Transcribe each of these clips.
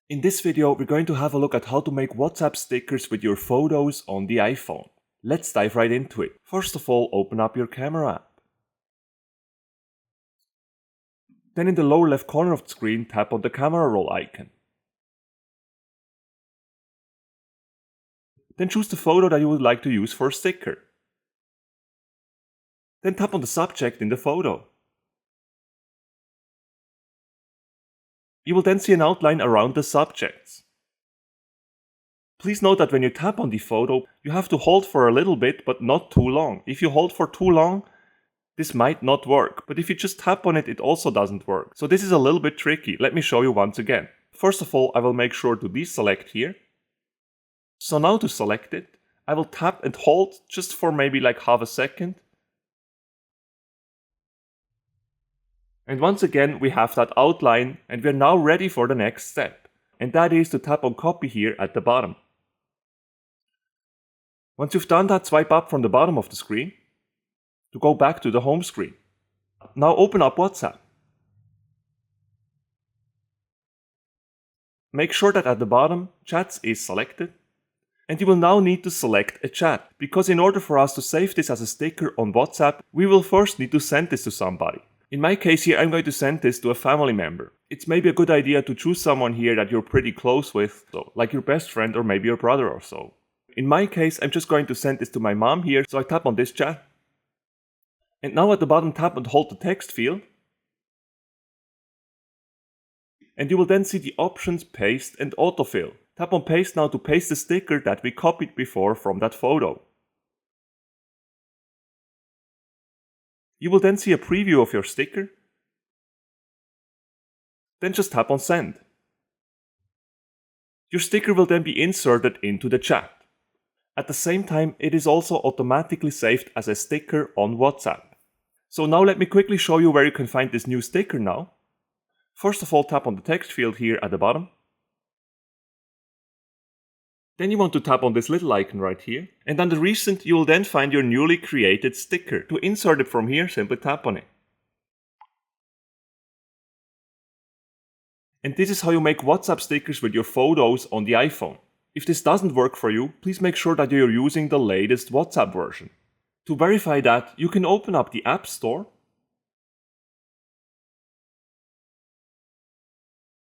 In this video, we're going to have a look at how to make WhatsApp stickers with your photos on the iPhone. Let's dive right into it. First of all, open up your camera app. Then in the lower left corner of the screen, tap on the camera roll icon. Then choose the photo that you would like to use for a sticker. Then tap on the subject in the photo. You will then see an outline around the subjects. Please note that when you tap on the photo, you have to hold for a little bit, but not too long. If you hold for too long, this might not work. But if you just tap on it, it also doesn't work. So this is a little bit tricky. Let me show you once again. First of all, I will make sure to deselect here. So now to select it, I will tap and hold just for maybe like half a second. And once again, we have that outline and we're now ready for the next step. And that is to tap on copy here at the bottom. Once you've done that, swipe up from the bottom of the screen to go back to the home screen. Now open up WhatsApp. Make sure that at the bottom, Chats is selected. And you will now need to select a chat, because in order for us to save this as a sticker on WhatsApp, we will first need to send this to somebody. In my case here, I'm going to send this to a family member. It's maybe a good idea to choose someone here that you're pretty close with, so like your best friend or maybe your brother or so. In my case, I'm just going to send this to my mom here, so I tap on this chat. And now at the bottom, tap and hold the text field. And you will then see the options Paste and Autofill. Tap on Paste now to paste the sticker that we copied before from that photo. You will then see a preview of your sticker. Then just tap on Send. Your sticker will then be inserted into the chat. At the same time, it is also automatically saved as a sticker on WhatsApp. So now let me quickly show you where you can find this new sticker now. First of all, tap on the text field here at the bottom. Then you want to tap on this little icon right here, and under Recent you will then find your newly created sticker. To insert it from here, simply tap on it. And this is how you make WhatsApp stickers with your photos on the iPhone. If this doesn't work for you, please make sure that you're using the latest WhatsApp version. To verify that, you can open up the App Store.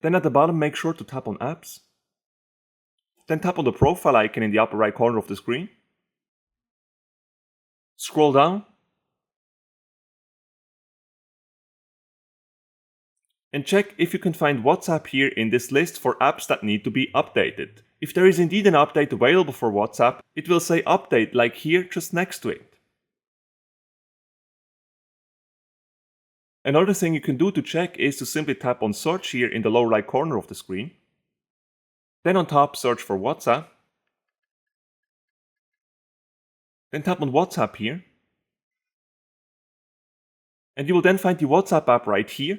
Then at the bottom, make sure to tap on Apps. Then tap on the profile icon in the upper right corner of the screen. Scroll down. And check if you can find WhatsApp here in this list for apps that need to be updated. If there is indeed an update available for WhatsApp, it will say Update like here just next to it. Another thing you can do to check is to simply tap on Search here in the lower right corner of the screen. Then on top, search for WhatsApp. Then tap on WhatsApp here. And you will then find the WhatsApp app right here.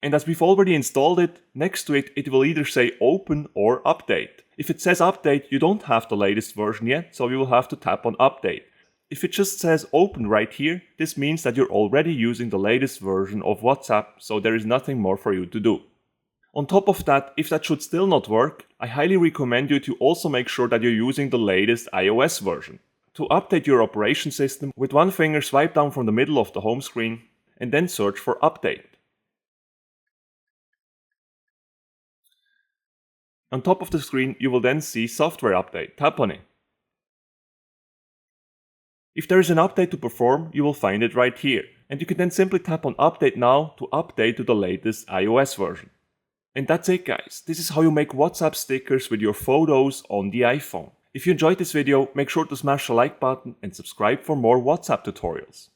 And as we've already installed it, next to it, it will either say Open or Update. If it says Update, you don't have the latest version yet, so you will have to tap on Update. If it just says Open right here, this means that you're already using the latest version of WhatsApp, so there is nothing more for you to do. On top of that, if that should still not work, I highly recommend you to also make sure that you're using the latest iOS version. To update your operation system, with one finger swipe down from the middle of the home screen and then search for Update. On top of the screen, you will then see Software Update. Tap on it. If there is an update to perform, you will find it right here, and you can then simply tap on Update Now to update to the latest iOS version. And that's it guys, this is how you make WhatsApp stickers with your photos on the iPhone. If you enjoyed this video, make sure to smash the like button and subscribe for more WhatsApp tutorials.